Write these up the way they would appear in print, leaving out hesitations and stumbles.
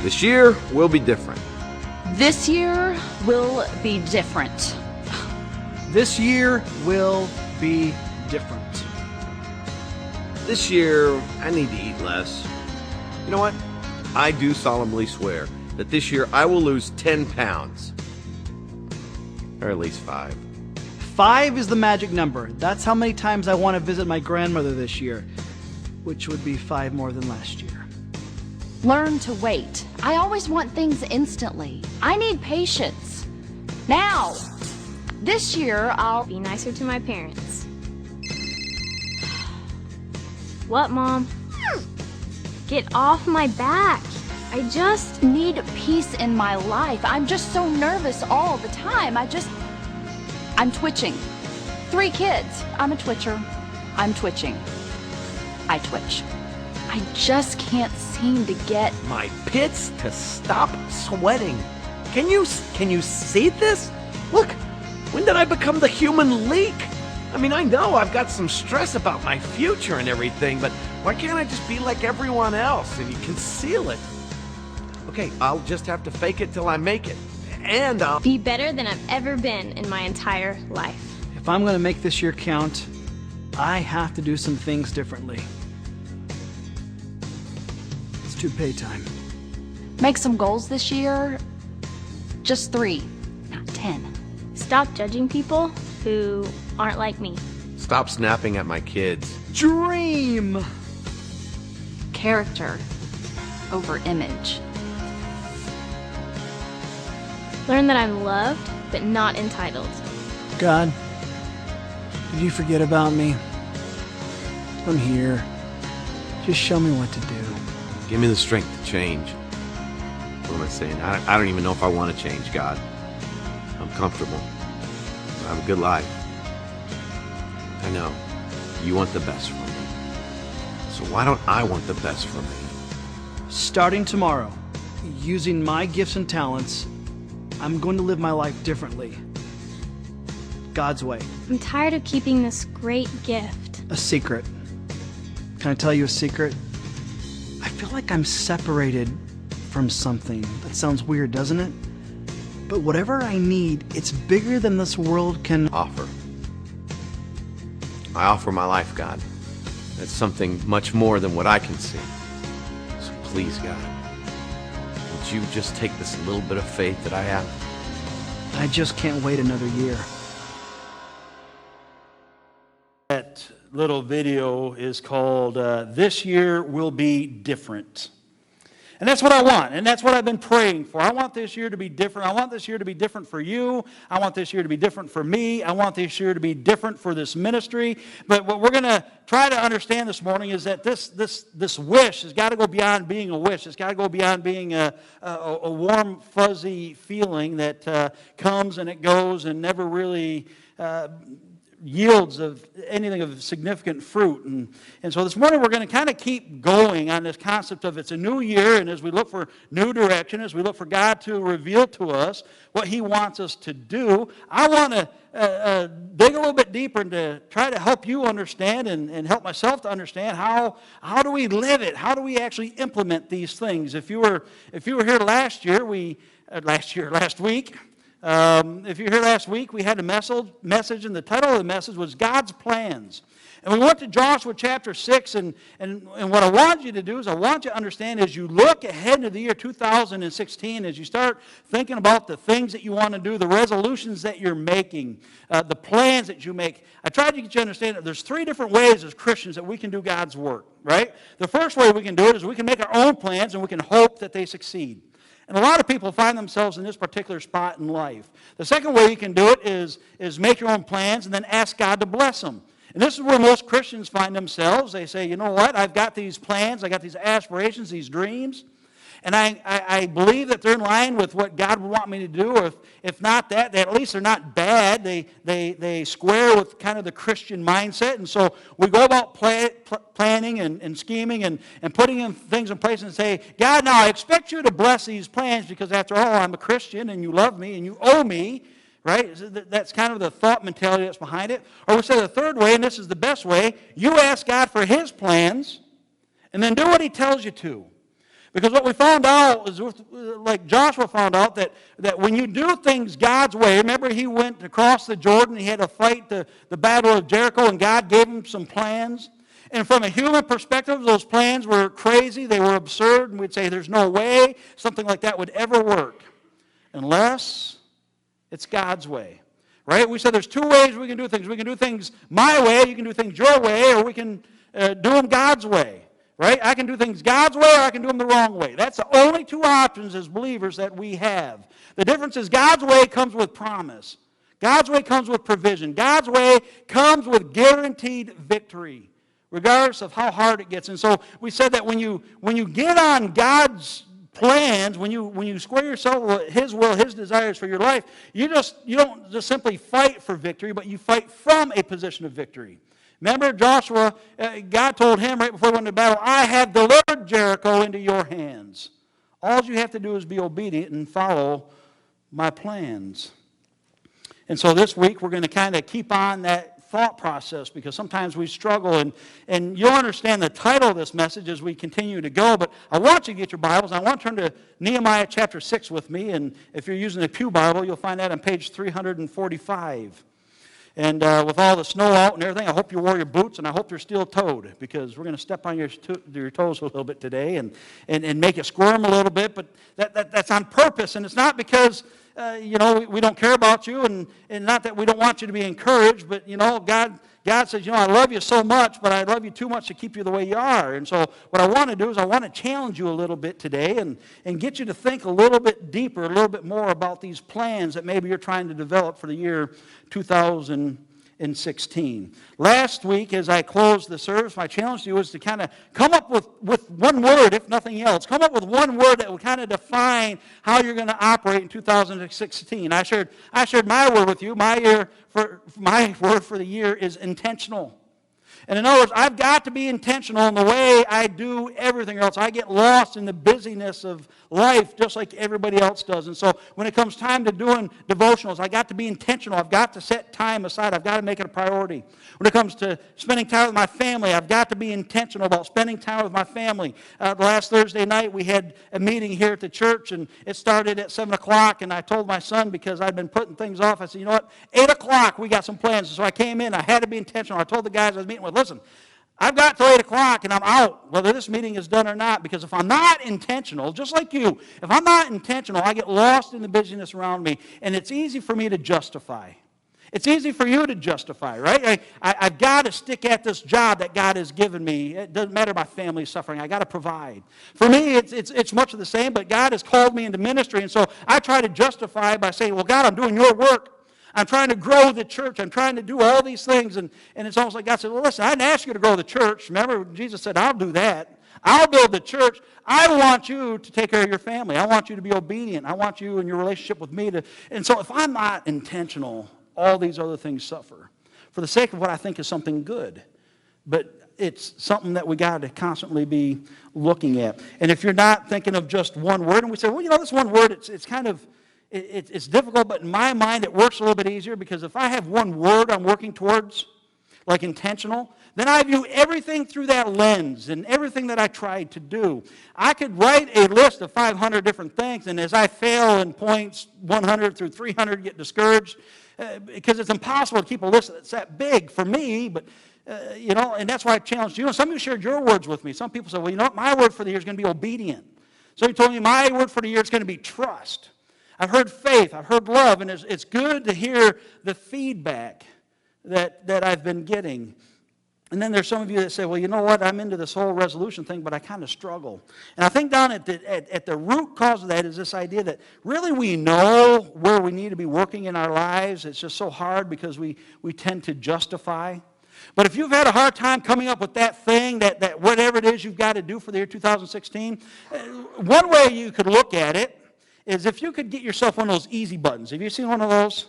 This year will be different. This year will be different. This year will be different. This year, I need to eat less. You know what? I do solemnly swear that this year I will lose 10 pounds. Or at least 5. 5 is the magic number. That's how many times I want to visit my grandmother this year, which would be 5 more than last year. Learn to wait. I always want things instantly. I need patience. Now! This year, I'll be nicer to my parents. What, Mom? Get off my back. I just need peace in my life. I'm just so nervous all the time. I'm twitching. 3 kids. I'm a twitcher. I'm twitching. I twitch. I just can't seem to get my pits to stop sweating. Can you see this? Look, when did I become the human leak? I mean, I know I've got some stress about my future and everything, but why can't I just be like everyone else and you conceal it? Okay, I'll just have to fake it till I make it. And I'll be better than I've ever been in my entire life. If I'm going to make this year count, I have to do some things differently. It's toupee time. Make some goals this year. Just 3, not 10. Stop judging people who aren't like me. Stop snapping at my kids. Dream! Character over image. Learn that I'm loved, but not entitled. God, did you forget about me? I'm here. Just show me what to do. Give me the strength to change. What am I saying? I don't even know if I want to change, God. I'm comfortable. I have a good life. I know. You want the best for me. So why don't I want the best for me? Starting tomorrow, using my gifts and talents, I'm going to live my life differently. God's way. I'm tired of keeping this great gift. A secret. Can I tell you a secret? I feel like I'm separated from something. That sounds weird, doesn't it? But whatever I need, it's bigger than this world can offer. I offer my life, God. It's something much more than what I can see. So please, God, would you just take this little bit of faith that I have? I just can't wait another year. That little video is called This Year Will Be Different. And that's what I want, and that's what I've been praying for. I want this year to be different. I want this year to be different for you. I want this year to be different for me. I want this year to be different for this ministry. But what we're going to try to understand this morning is that this wish has got to go beyond being a wish. It's got to go beyond being a warm, fuzzy feeling that comes and it goes and never really yields of anything of significant fruit. And so this morning we're going to kind of keep going on this concept of it's a new year, and as we look for new direction, as we look for God to reveal to us what He wants us to do, I want to dig a little bit deeper and to try to help you understand and help myself to understand how do we live it? How do we actually implement these things? If you were here last week, if you were here last week, we had a message, and the title of the message was God's Plans. And we went to Joshua chapter 6, and what I want you to do is I want you to understand as you look ahead into the year 2016, as you start thinking about the things that you want to do, the resolutions that you're making, the plans that you make, I tried to get you to understand that there's 3 different ways as Christians that we can do God's work, right? The first way we can do it is we can make our own plans, and we can hope that they succeed. And a lot of people find themselves in this particular spot in life. The second way you can do it is make your own plans and then ask God to bless them. And this is where most Christians find themselves. They say, you know what, I've got these plans, I got these aspirations, these dreams, and I believe that they're in line with what God would want me to do, or if not that, they, at least they're not bad. They square with kind of the Christian mindset, and so we go about planning and scheming and putting things in place and say, God, now I expect you to bless these plans because after all, I'm a Christian and you love me and you owe me, right? That's kind of the thought mentality that's behind it. Or we say the third way, and this is the best way, you ask God for His plans and then do what He tells you to. Because what we found out is, like Joshua found out, that when you do things God's way, remember he went across the Jordan, he had to fight the battle of Jericho, and God gave him some plans. And from a human perspective, those plans were crazy, they were absurd, and we'd say there's no way something like that would ever work unless it's God's way. Right? We said there's two ways we can do things. We can do things my way, you can do things your way, or we can do them God's way. Right? I can do things God's way or I can do them the wrong way. That's the only two options as believers that we have. The difference is God's way comes with promise. God's way comes with provision. God's way comes with guaranteed victory, regardless of how hard it gets. And so we said that when you get on God's plans, when you square yourself with His will, His desires for your life, you don't just simply fight for victory, but you fight from a position of victory. Remember Joshua, God told him right before he went to battle, I have delivered Jericho into your hands. All you have to do is be obedient and follow my plans. And so this week we're going to kind of keep on that thought process because sometimes we struggle. And you'll understand the title of this message as we continue to go. But I want you to get your Bibles. I want to turn to Nehemiah chapter 6 with me. And if you're using a Pew Bible, you'll find that on page 345. And with all the snow out and everything, I hope you wore your boots, and I hope they're steel-toed, because we're going to step on your toes a little bit today and make you squirm a little bit. But that's on purpose, and it's not because we don't care about you, and not that we don't want you to be encouraged, but God says, I love you so much, but I love you too much to keep you the way you are. And so what I want to do is I want to challenge you a little bit today and get you to think a little bit deeper, a little bit more about these plans that maybe you're trying to develop for the year 2016. Last week, as I closed the service, my challenge to you was to kind of come up with one word, if nothing else. Come up with one word that will kind of define how you're going to operate in 2016. I shared my word with you. My word for the year is intentional. And in other words, I've got to be intentional in the way I do everything, or else I get lost in the busyness of life just like everybody else does. And so when it comes time to doing devotionals, I got to be intentional. I've got to set time aside. I've got to make it a priority. When it comes to spending time with my family, I've got to be intentional about spending time with my family. Last Thursday night, we had a meeting here at the church, and it started at 7 o'clock, and I told my son, because I'd been putting things off, I said, you know what, 8 o'clock, we got some plans. So I came in. I had to be intentional. I told the guys I was meeting with, listen, I've got till 8 o'clock and I'm out, whether this meeting is done or not, because if I'm not intentional, just like you, if I'm not intentional, I get lost in the busyness around me, and it's easy for me to justify. It's easy for you to justify, right? I've got to stick at this job that God has given me. It doesn't matter my family's suffering. I've got to provide. For me, it's much of the same, but God has called me into ministry, and so I try to justify by saying, well, God, I'm doing your work. I'm trying to grow the church. I'm trying to do all these things. And it's almost like God said, well, listen, I didn't ask you to grow the church. Remember, Jesus said, I'll do that. I'll build the church. I want you to take care of your family. I want you to be obedient. I want you in your relationship with me to. And so if I'm not intentional, all these other things suffer for the sake of what I think is something good. But it's something that we got to constantly be looking at. And if you're not thinking of just one word, and we say, well, this one word, it's kind of, it's difficult, but in my mind it works a little bit easier, because if I have one word I'm working towards, like intentional, then I view everything through that lens and everything that I tried to do. I could write a list of 500 different things, and as I fail in points 100 through 300, get discouraged, because it's impossible to keep a list that's that big for me, but and that's why I challenged you. Some of you shared your words with me. Some people said, well, you know what, my word for the year is going to be obedient. So you told me my word for the year is going to be trust. I've heard faith, I've heard love, and it's good to hear the feedback that I've been getting. And then there's some of you that say, well, you know what, I'm into this whole resolution thing, but I kind of struggle. And I think down at the root cause of that is this idea that really we know where we need to be working in our lives. It's just so hard because we tend to justify. But if you've had a hard time coming up with that thing, that whatever it is you've got to do for the year 2016, one way you could look at it is if you could get yourself one of those easy buttons. Have you seen one of those?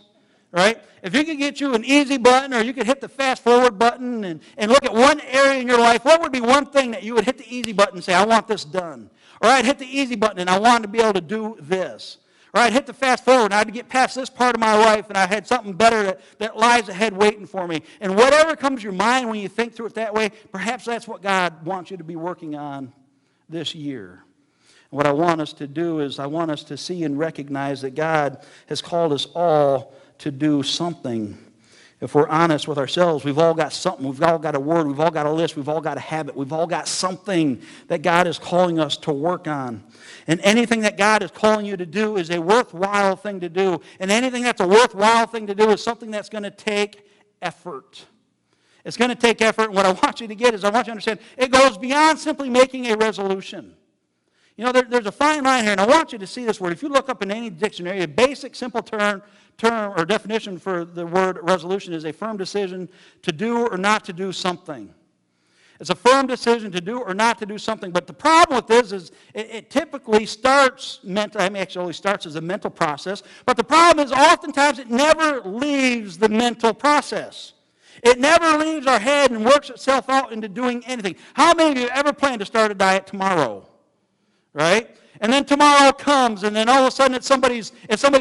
Right? If you could get you an easy button, or you could hit the fast forward button and look at one area in your life, what would be one thing that you would hit the easy button and say, I want this done? Or I'd hit the easy button and I wanted to be able to do this. Or I'd hit the fast forward and I'd get past this part of my life and I had something better that lies ahead waiting for me. And whatever comes to your mind when you think through it that way, perhaps that's what God wants you to be working on this year. what I want us to do is I want us to see and recognize that God has called us all to do something. If we're honest with ourselves, we've all got something. We've all got a word. We've all got a list. We've all got a habit. We've all got something that God is calling us to work on. And anything that God is calling you to do is a worthwhile thing to do. And anything that's a worthwhile thing to do is something that's going to take effort. It's going to take effort. And what I want you to get is I want you to understand it goes beyond simply making a resolution. You know, there's a fine line here, and I want you to see this word. If you look up in any dictionary, a basic, simple term or definition for the word resolution is a firm decision to do or not to do something. It's a firm decision to do or not to do something. But the problem with this is it typically starts actually starts as a mental process. But the problem is oftentimes it never leaves the mental process. It never leaves our head and works itself out into doing anything. How many of you ever plan to start a diet tomorrow? Right? And then tomorrow comes, and then all of a sudden it's somebody's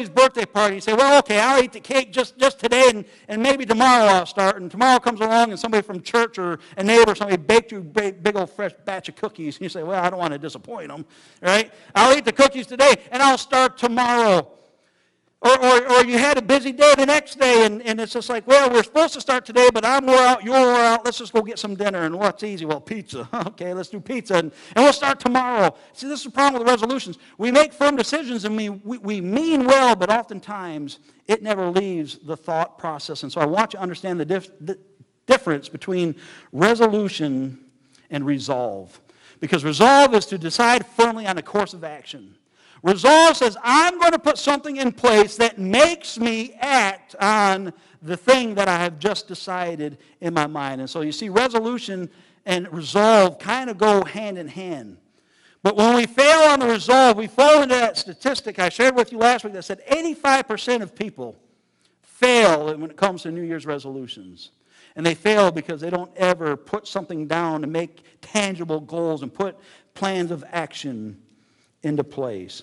birthday party. You say, well, okay, I'll eat the cake just today, and maybe tomorrow I'll start. And tomorrow comes along, and somebody from church or a neighbor or somebody baked you a big old fresh batch of cookies. And you say, well, I don't want to disappoint them, right? I'll eat the cookies today, and I'll start tomorrow. Or you had a busy day the next day, and it's just like, well, we're supposed to start today, but I'm wore out, you're wore out, let's just go get some dinner. And what's easy? Well, pizza. Okay, let's do pizza, and we'll start tomorrow. See, this is the problem with resolutions. We make firm decisions, and we mean well, but oftentimes it never leaves the thought process. And so I want you to understand the difference between resolution and resolve. Because resolve is to decide firmly on a course of action. Resolve says, I'm going to put something in place that makes me act on the thing that I have just decided in my mind. And so you see, resolution and resolve kind of go hand in hand. But when we fail on the resolve, we fall into that statistic I shared with you last week that said 85% of people fail when it comes to New Year's resolutions. And they fail because they don't ever put something down and make tangible goals and put plans of action into place.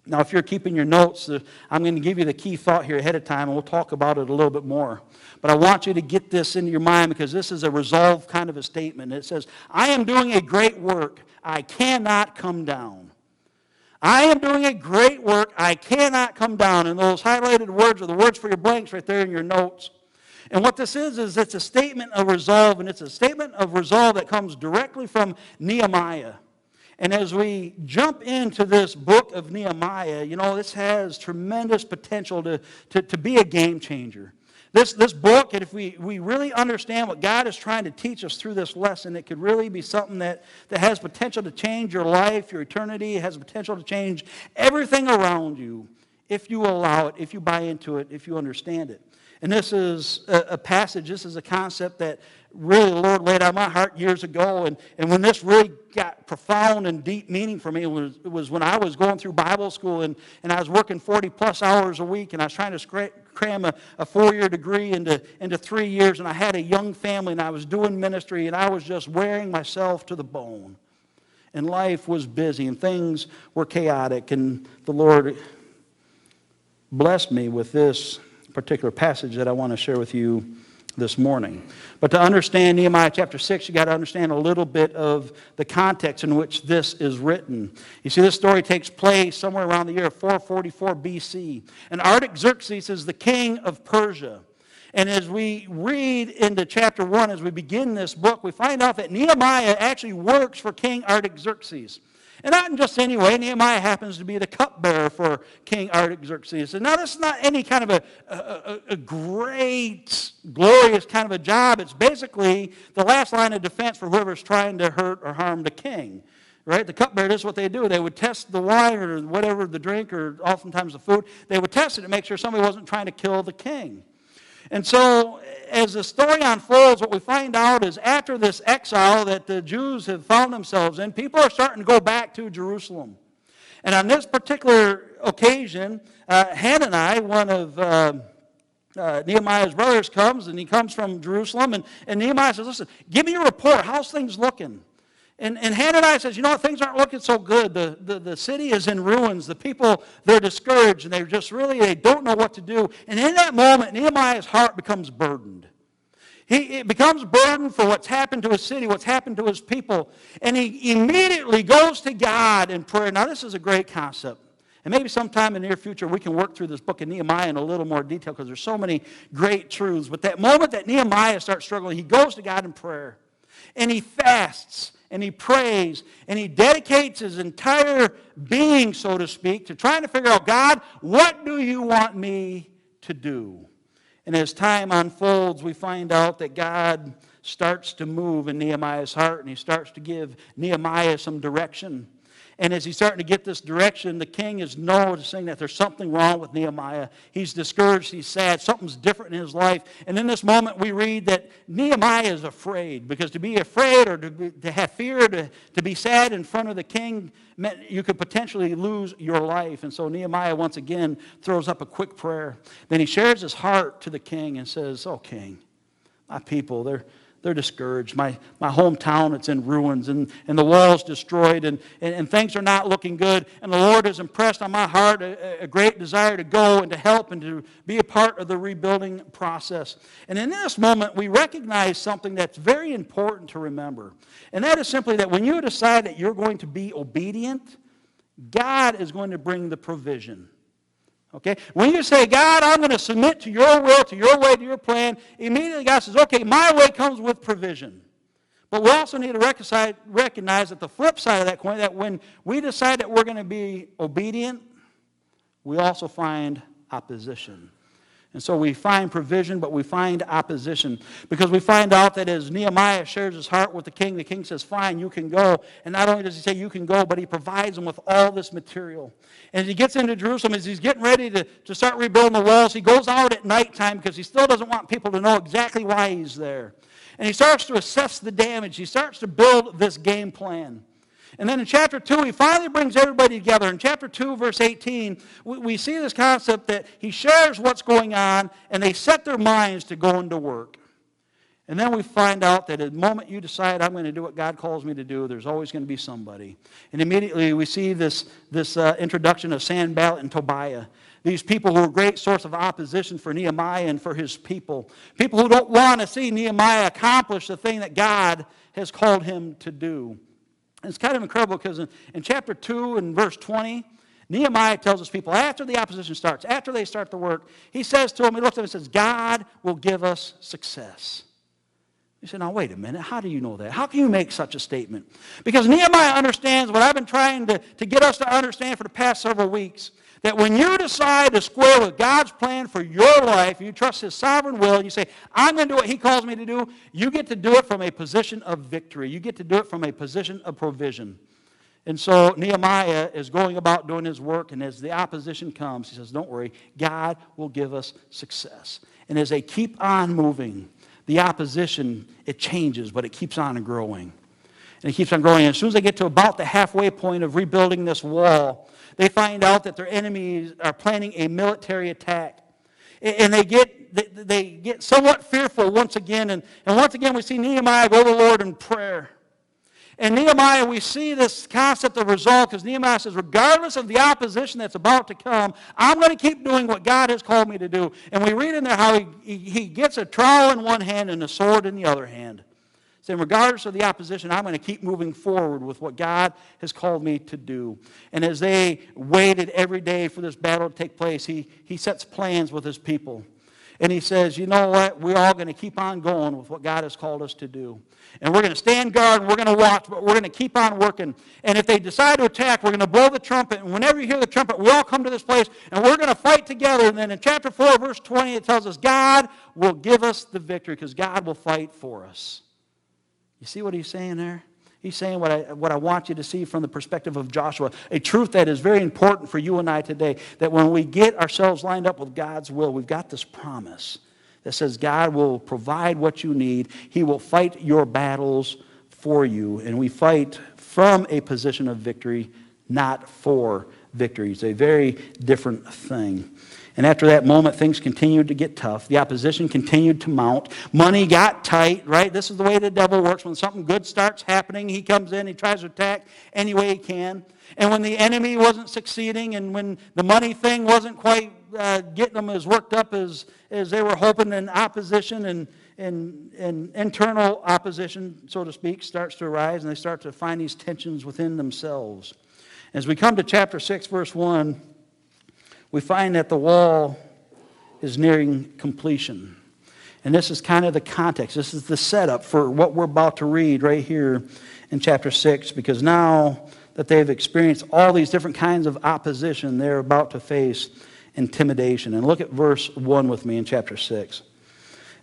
Now, if you're keeping your notes, I'm going to give you the key thought here ahead of time, and we'll talk about it a little bit more. But I want you to get this into your mind because this is a resolve kind of a statement. It says, I am doing a great work. I cannot come down. I am doing a great work. I cannot come down. And those highlighted words are the words for your blanks right there in your notes. And what this is it's a statement of resolve, and it's a statement of resolve that comes directly from Nehemiah. And as we jump into this book of Nehemiah, you know, this has tremendous potential to be a game changer. This book, and if we really understand what God is trying to teach us through this lesson, it could really be something that has potential to change your life, your eternity. It has potential to change everything around you if you allow it, if you buy into it, if you understand it. And this is a passage, this is a concept that really the Lord laid on my heart years ago. And when this really got profound and deep meaning for me, it was when I was going through Bible school and I was working 40-plus hours a week, and I was trying to cram a 4-year degree into 3 years, and I had a young family, and I was doing ministry, and I was just wearing myself to the bone. And life was busy, and things were chaotic, and the Lord blessed me with this particular passage that I want to share with you this morning. But to understand Nehemiah chapter 6, you got to understand a little bit of the context in which this is written. You see, this story takes place somewhere around the year 444 BC. And Artaxerxes is the king of Persia. And as we read into chapter 1, as we begin this book, we find out that Nehemiah actually works for King Artaxerxes. And not in just any way. Nehemiah happens to be the cupbearer for King Artaxerxes. And now this is not any kind of a great, glorious kind of a job. It's basically the last line of defense for whoever's trying to hurt or harm the king. Right? The cupbearer, this is what they do. They would test the wine or whatever, the drink, or oftentimes the food. They would test it to make sure somebody wasn't trying to kill the king. And so, as the story unfolds, what we find out is after this exile that the Jews have found themselves in, people are starting to go back to Jerusalem. And on this particular occasion, Hanani, one of Nehemiah's brothers, comes, and he comes from Jerusalem, and Nehemiah says, listen, give me a report. How's things looking? And Hanani says, you know what, things aren't looking so good. The city is in ruins. The people, they're discouraged, and they don't know what to do. And in that moment, Nehemiah's heart becomes burdened. It becomes burdened burdened for what's happened to his city, what's happened to his people. And he immediately goes to God in prayer. Now, this is a great concept. And maybe sometime in the near future we can work through this book of Nehemiah in a little more detail because there's so many great truths. But that moment that Nehemiah starts struggling, he goes to God in prayer. And he fasts, and he prays, and he dedicates his entire being, so to speak, to trying to figure out, God, what do you want me to do? And as time unfolds, we find out that God starts to move in Nehemiah's heart, and he starts to give Nehemiah some direction. And as he's starting to get this direction, the king is noticing that there's something wrong with Nehemiah. He's discouraged, he's sad, something's different in his life. And in this moment we read that Nehemiah is afraid, because to be afraid or to have fear, to be sad in front of the king meant you could potentially lose your life. And so Nehemiah once again throws up a quick prayer. Then he shares his heart to the king and says, "Oh, king, my people, they're discouraged. My hometown, it's in ruins, and the wall's destroyed, and things are not looking good. And the Lord has impressed on my heart a great desire to go and to help and to be a part of the rebuilding process." And in this moment, we recognize something that's very important to remember. And that is simply that when you decide that you're going to be obedient, God is going to bring the provision. Okay? When you say, God, I'm going to submit to your will, to your way, to your plan, immediately God says, okay, my way comes with provision. But we also need to recognize that the flip side of that coin, that when we decide that we're going to be obedient, we also find opposition. And so we find provision, but we find opposition. Because we find out that as Nehemiah shares his heart with the king says, fine, you can go. And not only does he say you can go, but he provides him with all this material. And as he gets into Jerusalem, as he's getting ready to start rebuilding the walls, he goes out at nighttime because he still doesn't want people to know exactly why he's there. And he starts to assess the damage. He starts to build this game plan. And then in chapter 2, he finally brings everybody together. In chapter 2, verse 18, we see this concept that he shares what's going on, and they set their minds to go into work. And then we find out that at the moment you decide, I'm going to do what God calls me to do, there's always going to be somebody. And immediately we see this introduction of Sanballat and Tobiah. These people who are a great source of opposition for Nehemiah and for his people. People who don't want to see Nehemiah accomplish the thing that God has called him to do. It's kind of incredible because in chapter 2 and verse 20, Nehemiah tells his people, after the opposition starts, after they start the work, he says to them, he looks at them and says, God will give us success. You say, now wait a minute, how do you know that? How can you make such a statement? Because Nehemiah understands what I've been trying to get us to understand for the past several weeks, that when you decide to square with God's plan for your life, you trust his sovereign will, and you say, I'm going to do what he calls me to do, you get to do it from a position of victory. You get to do it from a position of provision. And so Nehemiah is going about doing his work, and as the opposition comes, he says, don't worry, God will give us success. And as they keep on moving, the opposition, it changes, but it keeps on growing. And it keeps on growing. And as soon as they get to about the halfway point of rebuilding this wall, they find out that their enemies are planning a military attack. And they get somewhat fearful once again. And once again we see Nehemiah go to the Lord in prayer. And Nehemiah, we see this concept of resolve because Nehemiah says, regardless of the opposition that's about to come, I'm going to keep doing what God has called me to do. And we read in there how he gets a trowel in one hand and a sword in the other hand. Saying, regardless of the opposition, I'm going to keep moving forward with what God has called me to do. And as they waited every day for this battle to take place, he sets plans with his people. And he says, you know what? We're all going to keep on going with what God has called us to do. And we're going to stand guard, and we're going to watch, but we're going to keep on working. And if they decide to attack, we're going to blow the trumpet. And whenever you hear the trumpet, we all come to this place, and we're going to fight together. And then in chapter 4, verse 20, it tells us God will give us the victory because God will fight for us. You see what he's saying there? He's saying what I want you to see from the perspective of Joshua, a truth that is very important for you and I today, that when we get ourselves lined up with God's will, we've got this promise that says God will provide what you need. He will fight your battles for you, and we fight from a position of victory, not for victory. It's a very different thing. And after that moment, things continued to get tough. The opposition continued to mount. Money got tight, right? This is the way the devil works. When something good starts happening, he comes in, he tries to attack any way he can. And when the enemy wasn't succeeding and when the money thing wasn't quite getting them as worked up as they were hoping in opposition internal opposition, so to speak, starts to arise, and they start to find these tensions within themselves. As we come to chapter 6, verse 1, we find that the wall is nearing completion. And this is kind of the context. This is the setup for what we're about to read right here in chapter 6, because now that they've experienced all these different kinds of opposition, they're about to face intimidation. And look at verse 1 with me in chapter 6.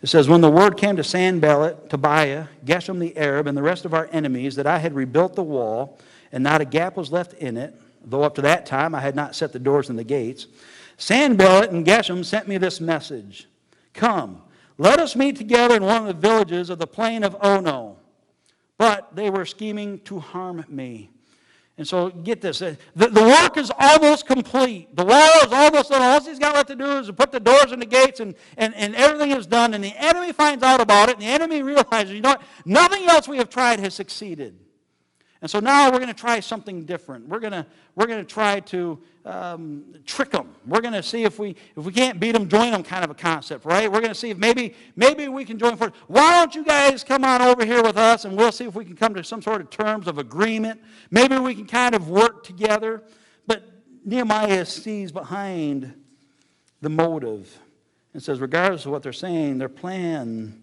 It says, when the word came to Sanballat, Tobiah, Geshem the Arab, and the rest of our enemies that I had rebuilt the wall, and not a gap was left in it, though up to that time I had not set the doors and the gates, Sanballat and Geshem sent me this message. Come, let us meet together in one of the villages of the plain of Ono. But they were scheming to harm me. And so get this, the work is almost complete. The wall is almost done. All he's got left to do is to put the doors and the gates, and everything is done. And the enemy finds out about it, and the enemy realizes, you know what, nothing else we have tried has succeeded. And so now we're going to try something different. We're going to try to trick them. We're going to see if we can't beat them, join them, kind of a concept, right? We're going to see if maybe we can join forces. Why don't you guys come on over here with us, and we'll see if we can come to some sort of terms of agreement. Maybe we can kind of work together. But Nehemiah sees behind the motive and says, regardless of what they're saying, their plan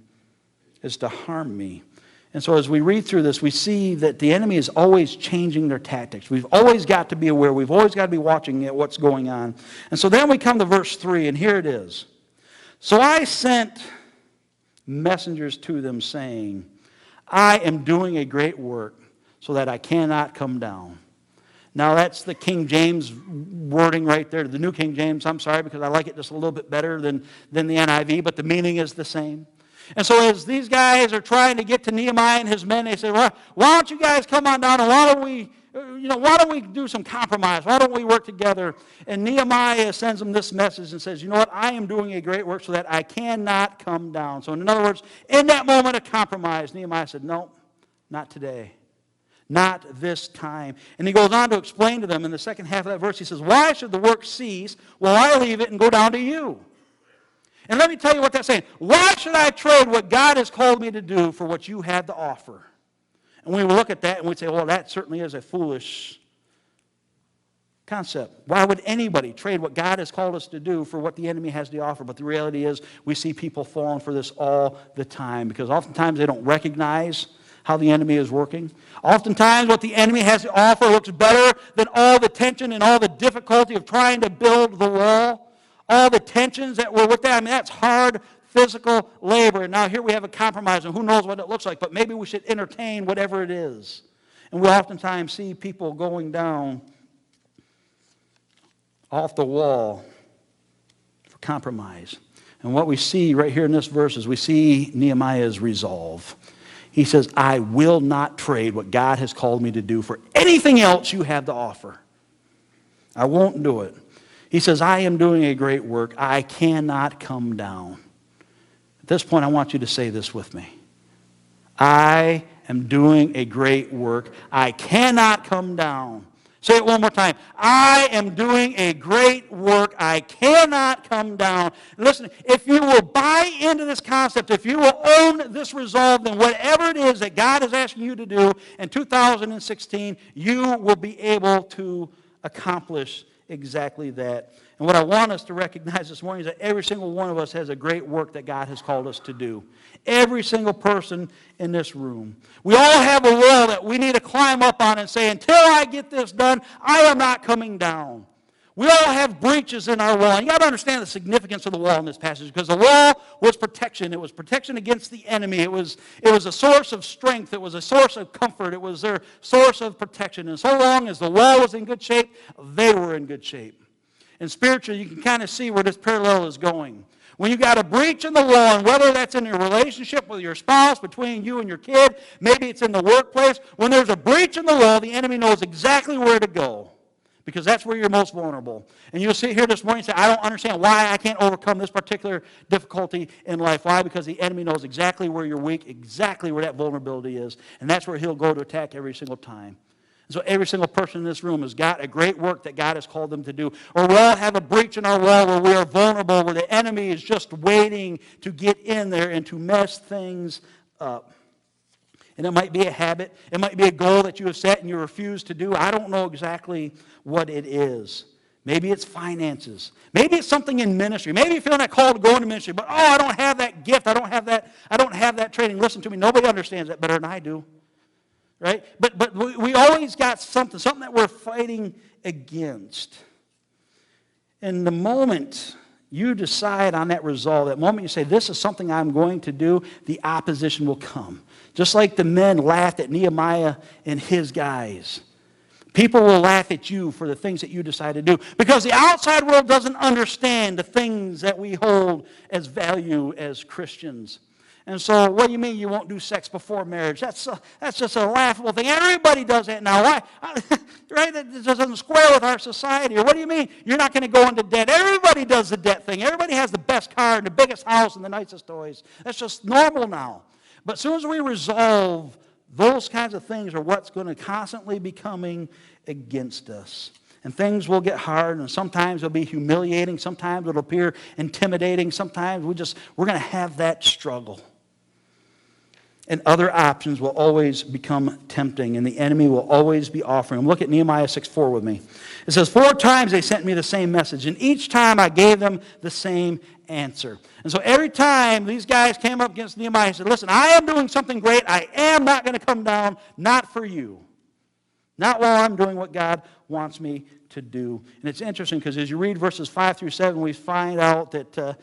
is to harm me. And so as we read through this, we see that the enemy is always changing their tactics. We've always got to be aware. We've always got to be watching at what's going on. And so then we come to verse 3, and here it is. So I sent messengers to them saying, I am doing a great work so that I cannot come down. Now that's the King James wording right there. The New King James, I'm sorry, because I like it just a little bit better than the NIV, but the meaning is the same. And so as these guys are trying to get to Nehemiah and his men, they say, well, why don't you guys come on down, and why don't we do some compromise? Why don't we work together? And Nehemiah sends them this message and says, you know what, I am doing a great work so that I cannot come down. So in other words, in that moment of compromise, Nehemiah said, no, not today. Not this time. And he goes on to explain to them in the second half of that verse, he says, why should the work cease while I leave it and go down to you? And let me tell you what that's saying. Why should I trade what God has called me to do for what you have to offer? And we will look at that and we'd say, well, that certainly is a foolish concept. Why would anybody trade what God has called us to do for what the enemy has to offer? But the reality is we see people falling for this all the time, because oftentimes they don't recognize how the enemy is working. Oftentimes what the enemy has to offer looks better than all the tension and all the difficulty of trying to build the wall. All the tensions that were with that. I mean, that's hard physical labor. And now here we have a compromise, and who knows what it looks like, but maybe we should entertain whatever it is. And we oftentimes see people going down off the wall for compromise. And what we see right here in this verse is we see Nehemiah's resolve. He says, I will not trade what God has called me to do for anything else you have to offer. I won't do it. He says, I am doing a great work. I cannot come down. At this point, I want you to say this with me. I am doing a great work. I cannot come down. Say it one more time. I am doing a great work. I cannot come down. Listen, if you will buy into this concept, if you will own this resolve, then whatever it is that God is asking you to do in 2016, you will be able to accomplish exactly that. And what I want us to recognize this morning is that every single one of us has a great work that God has called us to do. Every single person in this room. We all have a wall that we need to climb up on and say, until I get this done, I am not coming down. We all have breaches in our wall. And you got to understand the significance of the wall in this passage, because the wall was protection. It was protection against the enemy. It was a source of strength. It was a source of comfort. It was their source of protection. And so long as the wall was in good shape, they were in good shape. And spiritually, you can kind of see where this parallel is going. When you got a breach in the wall, and whether that's in your relationship with your spouse, between you and your kid, maybe it's in the workplace, when there's a breach in the wall, the enemy knows exactly where to go, because that's where you're most vulnerable. And you'll sit here this morning and say, I don't understand why I can't overcome this particular difficulty in life. Why? Because the enemy knows exactly where you're weak, exactly where that vulnerability is, and that's where he'll go to attack every single time. And so every single person in this room has got a great work that God has called them to do. Or we all have a breach in our wall where we are vulnerable, where the enemy is just waiting to get in there and to mess things up. And it might be a habit. It might be a goal that you have set and you refuse to do. I don't know exactly what it is. Maybe it's finances. Maybe it's something in ministry. Maybe you feel that call to go into ministry, but I don't have that gift. I don't have that training. Listen to me. Nobody understands that better than I do. Right? But we always got something that we're fighting against. And the moment you decide on that resolve, that moment you say, this is something I'm going to do, the opposition will come. Just like the men laughed at Nehemiah and his guys. People will laugh at you for the things that you decide to do because the outside world doesn't understand the things that we hold as value as Christians. And so, what do you mean you won't do sex before marriage? That's just a laughable thing. Everybody does that now. Why? Right? That just doesn't square with our society. Or what do you mean you're not going to go into debt? Everybody does the debt thing. Everybody has the best car and the biggest house and the nicest toys. That's just normal now. But as soon as we resolve those kinds of things are what's going to constantly be coming against us. And things will get hard, and sometimes it'll be humiliating. Sometimes it'll appear intimidating. Sometimes we're going to have that struggle. And other options will always become tempting, and the enemy will always be offering them. Look at Nehemiah 6:4 with me. It says, 4 times they sent me the same message, and each time I gave them the same answer. And so every time these guys came up against Nehemiah and said, listen, I am doing something great. I am not going to come down, not for you. Not while I'm doing what God wants me to do. And it's interesting because as you read verses 5 through 7, we find out that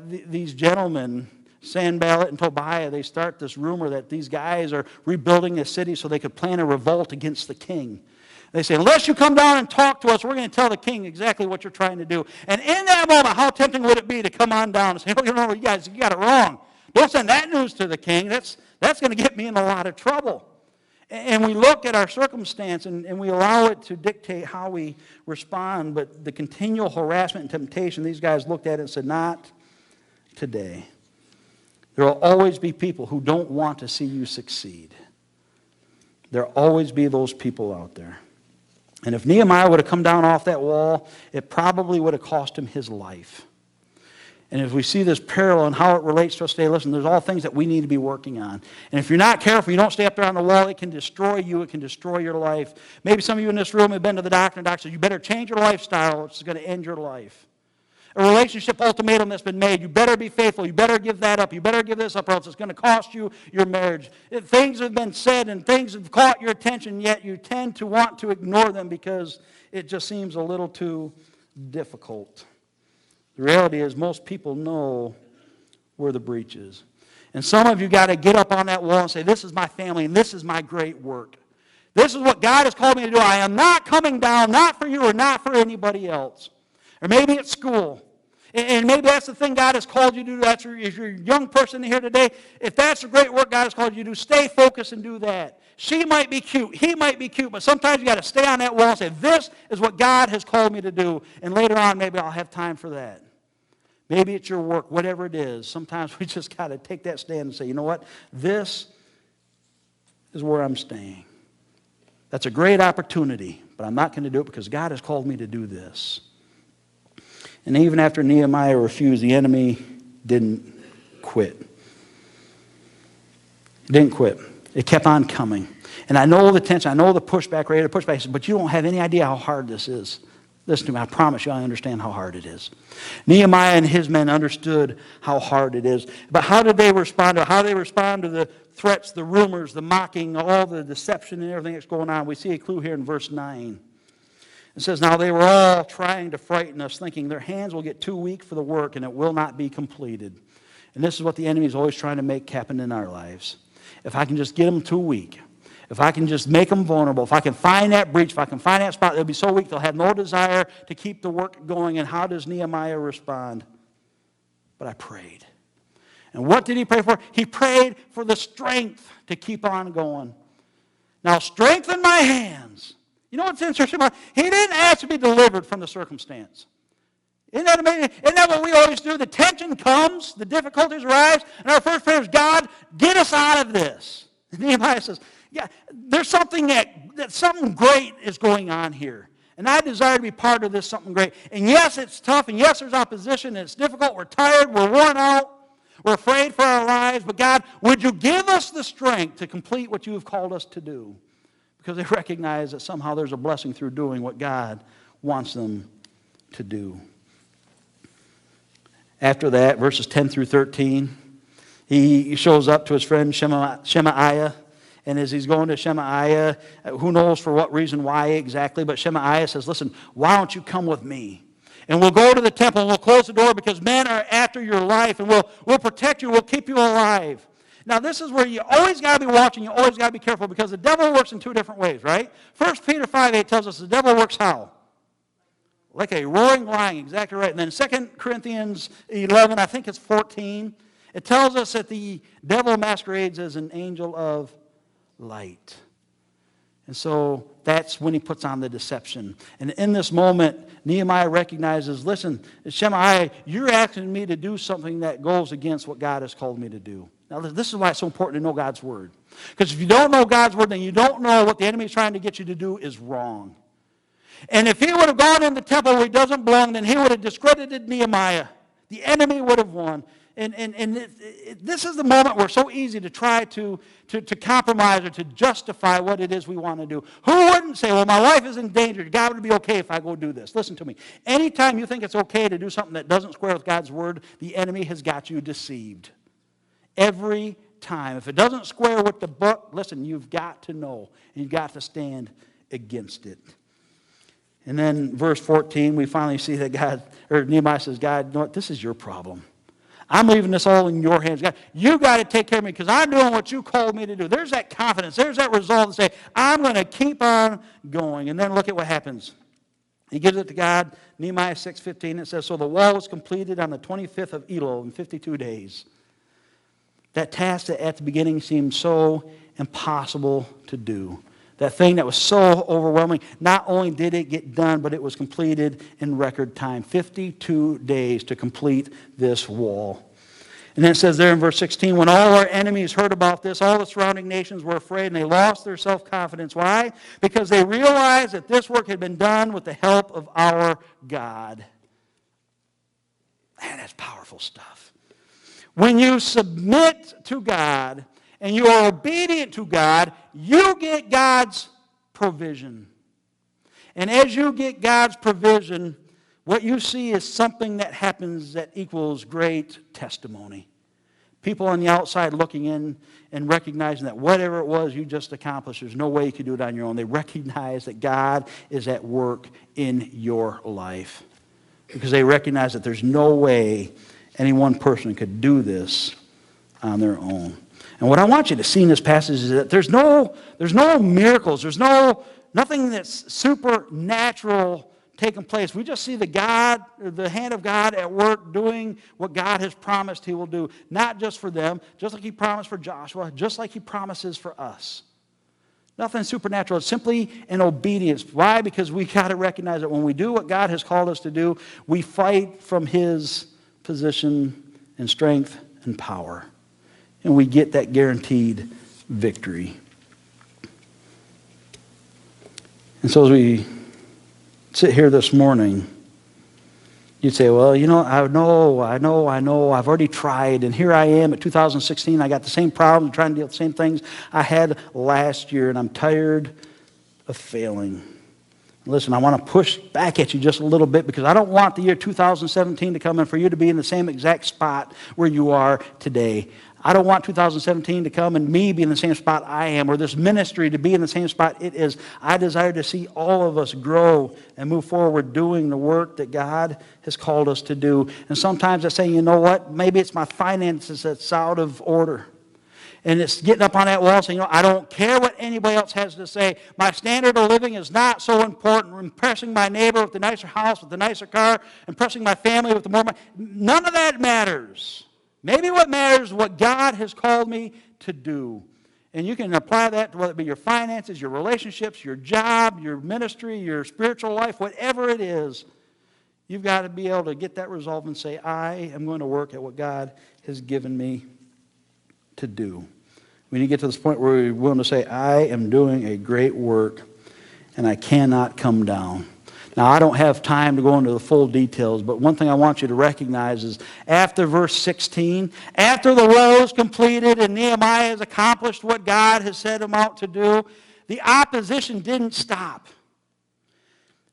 these gentlemen, Sanballat and Tobiah, they start this rumor that these guys are rebuilding a city so they could plan a revolt against the king. They say, unless you come down and talk to us, we're going to tell the king exactly what you're trying to do. And in that moment, how tempting would it be to come on down and say, oh, you guys, you got it wrong. Don't send that news to the king. That's going to get me in a lot of trouble. And we look at our circumstance and we allow it to dictate how we respond. But the continual harassment and temptation, these guys looked at it and said, not today. There will always be people who don't want to see you succeed. There will always be those people out there. And if Nehemiah would have come down off that wall, it probably would have cost him his life. And if we see this parallel and how it relates to us today, listen, there's all things that we need to be working on. And if you're not careful, you don't stay up there on the wall, it can destroy you, it can destroy your life. Maybe some of you in this room have been to the doctor, and the doctor said, you better change your lifestyle, it's going to end your life. A relationship ultimatum that's been made, you better be faithful, you better give that up, you better give this up, or else it's going to cost you your marriage. Things have been said and things have caught your attention, yet you tend to want to ignore them because it just seems a little too difficult. The reality is most people know where the breach is. And some of you got to get up on that wall and say, this is my family and this is my great work. This is what God has called me to do. I am not coming down, not for you or not for anybody else. Or maybe it's school. And maybe that's the thing God has called you to do. If you're a young person here today, if that's the great work God has called you to do, stay focused and do that. She might be cute. He might be cute. But sometimes you got to stay on that wall and say, this is what God has called me to do. And later on, maybe I'll have time for that. Maybe it's your work, whatever it is. Sometimes we just got to take that stand and say, you know what? This is where I'm staying. That's a great opportunity, but I'm not going to do it because God has called me to do this. And even after Nehemiah refused, the enemy didn't quit. It didn't quit. It kept on coming. And I know the tension, I know the pushback, ready to push back, but you don't have any idea how hard this is. Listen to me, I promise you I understand how hard it is. Nehemiah and his men understood how hard it is. But how did they respond to it? How did they respond to the threats, the rumors, the mocking, all the deception and everything that's going on? We see a clue here in verse 9. It says, now they were all trying to frighten us, thinking their hands will get too weak for the work and it will not be completed. And this is what the enemy is always trying to make happen in our lives. If I can just get them too weak, if I can just make them vulnerable, if I can find that breach, if I can find that spot, they'll be so weak they'll have no desire to keep the work going. And how does Nehemiah respond? But I prayed. And what did he pray for? He prayed for the strength to keep on going. Now strengthen my hands. You know what's interesting about it? He didn't ask to be delivered from the circumstance. Isn't that amazing? Isn't that what we always do? The tension comes, the difficulties arise, and our first prayer is, God, get us out of this. Nehemiah says, yeah, there's something that something great is going on here. And I desire to be part of this something great. And yes, it's tough, and yes, there's opposition, and it's difficult, we're tired, we're worn out, we're afraid for our lives, but God, would you give us the strength to complete what you have called us to do? Because they recognize that somehow there's a blessing through doing what God wants them to do. After that, verses 10 through 13, he shows up to his friend Shemaiah. And as he's going to Shemaiah, who knows for what reason, why exactly, but Shemaiah says, listen, why don't you come with me? And we'll go to the temple and we'll close the door because men are after your life and we'll protect you, we'll keep you alive. Now this is where you always got to be watching, you always got to be careful because the devil works in two different ways, right? 1 Peter 5:8 tells us the devil works how? Like a roaring lion, exactly right. And then 2 Corinthians 11, I think it's 14, it tells us that the devil masquerades as an angel of light. And so that's when he puts on the deception. And in this moment, Nehemiah recognizes, listen, Shemaiah, you're asking me to do something that goes against what God has called me to do. Now, this is why it's so important to know God's word. Because if you don't know God's word, then you don't know what the enemy is trying to get you to do is wrong. And if he would have gone in the temple where he doesn't belong, then he would have discredited Nehemiah. The enemy would have won. And this is the moment where it's so easy to try to compromise or to justify what it is we want to do. Who wouldn't say, well, my life is in danger. God would be okay if I go do this. Listen to me. Anytime you think it's okay to do something that doesn't square with God's word, the enemy has got you deceived. Every time. If it doesn't square with the book, listen, you've got to know. You've got to stand against it. And then verse 14, we finally see that Nehemiah says, God, you know what? This is your problem. I'm leaving this all in your hands. God, you got to take care of me because I'm doing what you called me to do. There's that confidence. There's that resolve to say, I'm going to keep on going. And then look at what happens. He gives it to God. Nehemiah 6:15, it says, so the wall was completed on the 25th of Elul in 52 days. That task that at the beginning seemed so impossible to do. That thing that was so overwhelming, not only did it get done, but it was completed in record time. 52 days to complete this wall. And then it says there in verse 16, when all our enemies heard about this, all the surrounding nations were afraid and they lost their self-confidence. Why? Because they realized that this work had been done with the help of our God. Man, that's powerful stuff. When you submit to God, and you are obedient to God, you get God's provision. And as you get God's provision, what you see is something that happens that equals great testimony. People on the outside looking in and recognizing that whatever it was you just accomplished, there's no way you could do it on your own. They recognize that God is at work in your life. Because they recognize that there's no way any one person could do this on their own. And what I want you to see in this passage is that there's no miracles. There's nothing that's supernatural taking place. We just see the hand of God at work doing what God has promised he will do. Not just for them, just like he promised for Joshua, just like he promises for us. Nothing supernatural. It's simply an obedience. Why? Because we got to recognize that when we do what God has called us to do, we fight from his position and strength and power. And we get that guaranteed victory. And so as we sit here this morning, you'd say, well, you know, I know, I've already tried, and here I am at 2016, I got the same problem, trying to deal with the same things I had last year, and I'm tired of failing. Listen, I want to push back at you just a little bit because I don't want the year 2017 to come and for you to be in the same exact spot where you are today. I don't want 2017 to come and me be in the same spot I am, or this ministry to be in the same spot it is. I desire to see all of us grow and move forward doing the work that God has called us to do. And sometimes I say, you know what, maybe it's my finances that's out of order. And it's getting up on that wall saying, you know, I don't care what anybody else has to say. My standard of living is not so important. Impressing my neighbor with the nicer house, with the nicer car, impressing my family with the more money. None of that matters. Maybe what matters is what God has called me to do. And you can apply that to whether it be your finances, your relationships, your job, your ministry, your spiritual life, whatever it is. You've got to be able to get that resolve and say, I am going to work at what God has given me to do. We need to get to this point where we're willing to say, I am doing a great work and I cannot come down. Now, I don't have time to go into the full details, but one thing I want you to recognize is after verse 16, after the wall is completed and Nehemiah has accomplished what God has set him out to do, the opposition didn't stop.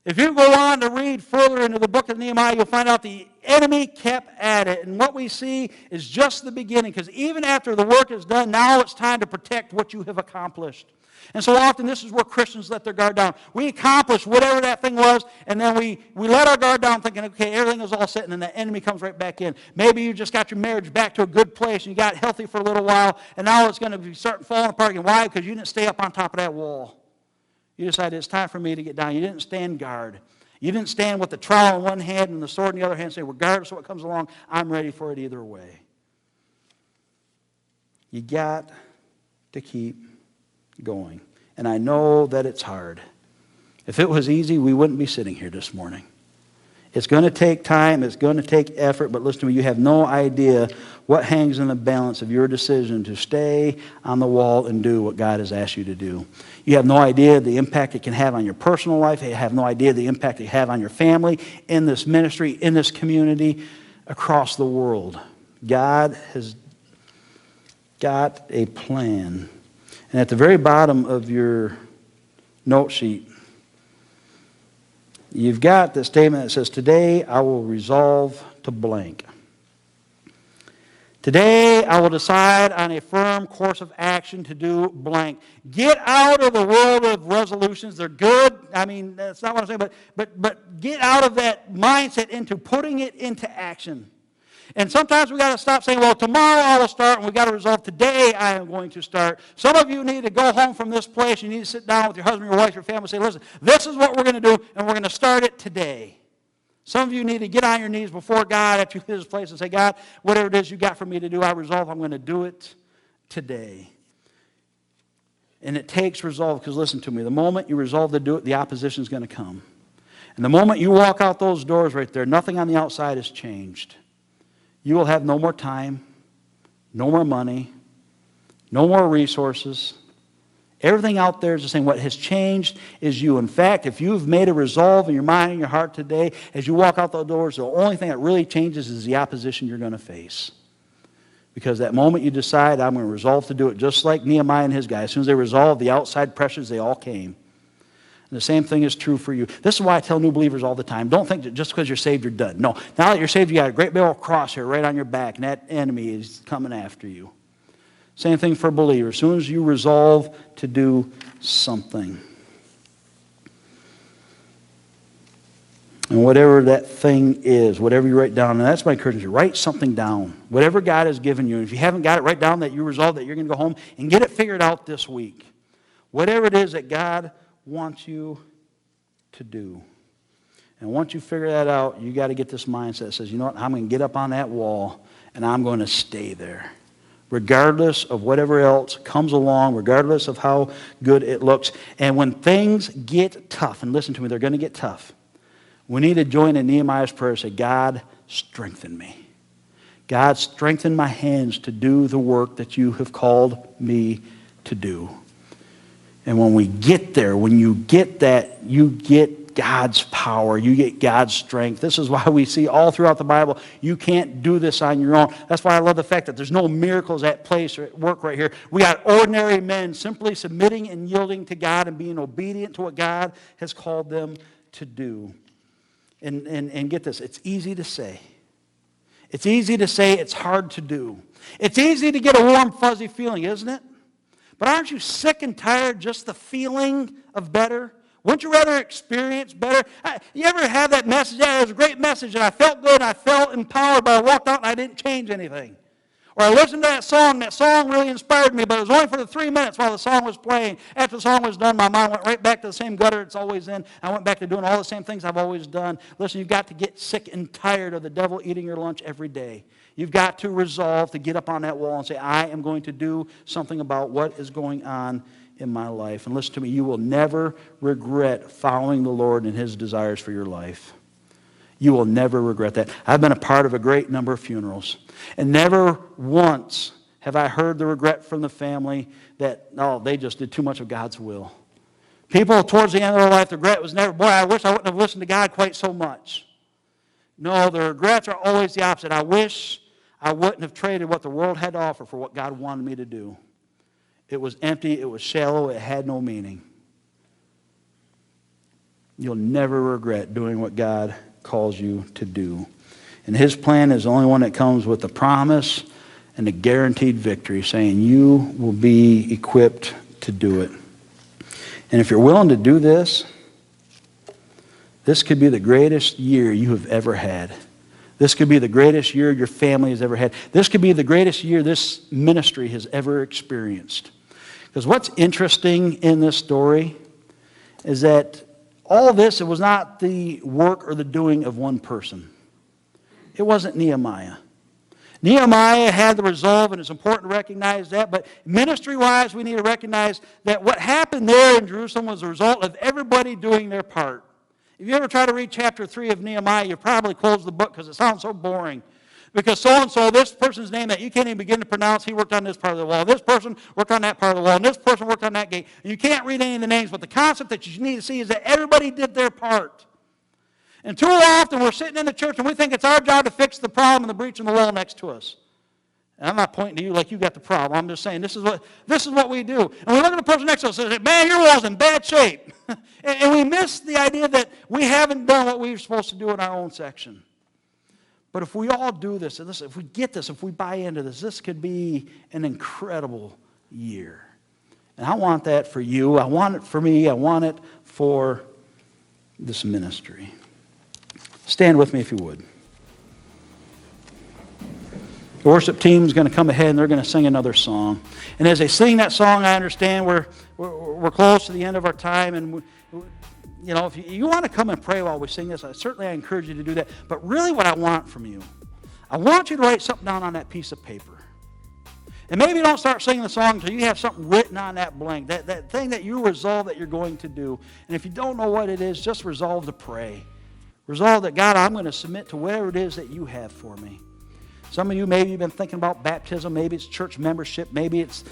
If you go on to read further into the book of Nehemiah, you'll find out the enemy kept at it. And what we see is just the beginning, because even after the work is done, now it's time to protect what you have accomplished. And so often this is where Christians let their guard down. We accomplish whatever that thing was, and then we let our guard down thinking, okay, everything is all set, and then the enemy comes right back in. Maybe you just got your marriage back to a good place, and you got healthy for a little while, and now it's going to be starting falling apart again. Why? Because you didn't stay up on top of that wall. You decided it's time for me to get down. You didn't stand guard. You didn't stand with the trowel in one hand and the sword in the other hand and say, regardless of what comes along, I'm ready for it either way. You got to keep going. And I know that it's hard. If it was easy, we wouldn't be sitting here this morning. It's going to take time. It's going to take effort. But listen to me, you have no idea what hangs in the balance of your decision to stay on the wall and do what God has asked you to do. You have no idea the impact it can have on your personal life. You have no idea the impact it can have on your family, in this ministry, in this community, across the world. God has got a plan. And at the very bottom of your note sheet, you've got the statement that says, today I will resolve to blank. Today I will decide on a firm course of action to do blank. Get out of the world of resolutions. They're good. I mean, that's not what I'm saying, but get out of that mindset into putting it into action. And sometimes we got to stop saying, well, tomorrow I will start, and we got to resolve today I am going to start. Some of you need to go home from this place. You need to sit down with your husband, your wife, your family, and say, listen, this is what we're going to do, and we're going to start it today. Some of you need to get on your knees before God after you leave this place and say, God, whatever it is you got for me to do, I resolve I'm going to do it today. And it takes resolve, because listen to me, the moment you resolve to do it, the opposition is going to come. And the moment you walk out those doors right there, nothing on the outside has changed. You will have no more time, no more money, no more resources. Everything out there is the same. What has changed is you. In fact, if you've made a resolve in your mind and your heart today, as you walk out the doors, the only thing that really changes is the opposition you're going to face. Because that moment you decide, I'm going to resolve to do it, just like Nehemiah and his guys. As soon as they resolved, the outside pressures, they all came. And the same thing is true for you. This is why I tell new believers all the time, don't think that just because you're saved, you're done. No, now that you're saved, you got a great big old cross here right on your back, and that enemy is coming after you. Same thing for believers. As soon as you resolve to do something. And whatever that thing is, whatever you write down, and that's my encouragement, write something down. Whatever God has given you. If you haven't got it, write down that you resolve that you're going to go home and get it figured out this week. Whatever it is that God wants you to do. And once you figure that out, you got to get this mindset that says, you know what, I'm going to get up on that wall and I'm going to stay there. Regardless of whatever else comes along, regardless of how good it looks. And when things get tough, and listen to me, they're going to get tough, we need to join in Nehemiah's prayer and say, God, strengthen me. God, strengthen my hands to do the work that you have called me to do. And when we get there, when you get that, you get God's power. You get God's strength. This is why we see all throughout the Bible, you can't do this on your own. That's why I love the fact that there's no miracles at place or at work right here. We got ordinary men simply submitting and yielding to God and being obedient to what God has called them to do. And get this, it's easy to say. It's easy to say, it's hard to do. It's easy to get a warm, fuzzy feeling, isn't it? But aren't you sick and tired just the feeling of better? Wouldn't you rather experience better? You ever have that message? Yeah, it was a great message, and I felt good, and I felt empowered, but I walked out and I didn't change anything. Or I listened to that song really inspired me, but it was only for the 3 minutes while the song was playing. After the song was done, my mind went right back to the same gutter it's always in. I went back to doing all the same things I've always done. Listen, you've got to get sick and tired of the devil eating your lunch every day. You've got to resolve to get up on that wall and say, I am going to do something about what is going on in my life. And listen to me, you will never regret following the Lord and His desires for your life. You will never regret that. I've been a part of a great number of funerals. And never once have I heard the regret from the family that, they just did too much of God's will. People towards the end of their life, the regret was never, boy, I wish I wouldn't have listened to God quite so much. No, the regrets are always the opposite. I wish I wouldn't have traded what the world had to offer for what God wanted me to do. It was empty, it was shallow, it had no meaning. You'll never regret doing what God calls you to do. And His plan is the only one that comes with the promise and the guaranteed victory, saying you will be equipped to do it. And if you're willing to do this, this could be the greatest year you have ever had. This could be the greatest year your family has ever had. This could be the greatest year this ministry has ever experienced. Because what's interesting in this story is that all this, it was not the work or the doing of one person. It wasn't Nehemiah. Nehemiah had the resolve, and it's important to recognize that. But ministry-wise, we need to recognize that what happened there in Jerusalem was a result of everybody doing their part. If you ever try to read chapter 3 of Nehemiah, you probably close the book because it sounds so boring. Because so-and-so, this person's name that you can't even begin to pronounce, he worked on this part of the wall. This person worked on that part of the wall. And this person worked on that gate. And you can't read any of the names, but the concept that you need to see is that everybody did their part. And too often we're sitting in the church and we think it's our job to fix the problem and the breach in the wall next to us. And I'm not pointing to you like you got the problem. I'm just saying this is what we do. And we look at the person next to us and say, man, your wall's in bad shape. and we miss the idea that we haven't done what we were supposed to do in our own section. But if we all do this, and listen, if we get this, if we buy into this, this could be an incredible year. And I want that for you. I want it for me. I want it for this ministry. Stand with me if you would. The worship team is going to come ahead and they're going to sing another song. And as they sing that song, I understand we're close to the end of our time. And if you want to come and pray while we sing this, I encourage you to do that. But really what I want from you, I want you to write something down on that piece of paper. And maybe you don't start singing the song until you have something written on that blank, that thing that you resolve that you're going to do. And if you don't know what it is, just resolve to pray. Resolve that, God, I'm going to submit to whatever it is that you have for me. Some of you, maybe you've been thinking about baptism. Maybe it's church membership. Maybe it's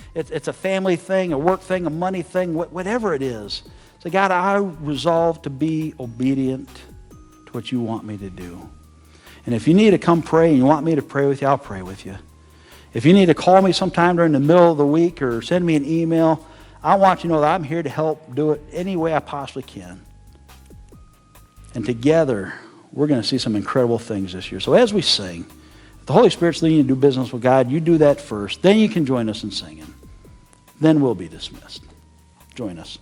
a family thing, a work thing, a money thing, whatever it is. Say, God, I resolve to be obedient to what you want me to do. And if you need to come pray and you want me to pray with you, I'll pray with you. If you need to call me sometime during the middle of the week or send me an email, I want you to know that I'm here to help do it any way I possibly can. And together, we're going to see some incredible things this year. So as we sing, if the Holy Spirit's leading you to do business with God, you do that first. Then you can join us in singing. Then we'll be dismissed. Join us.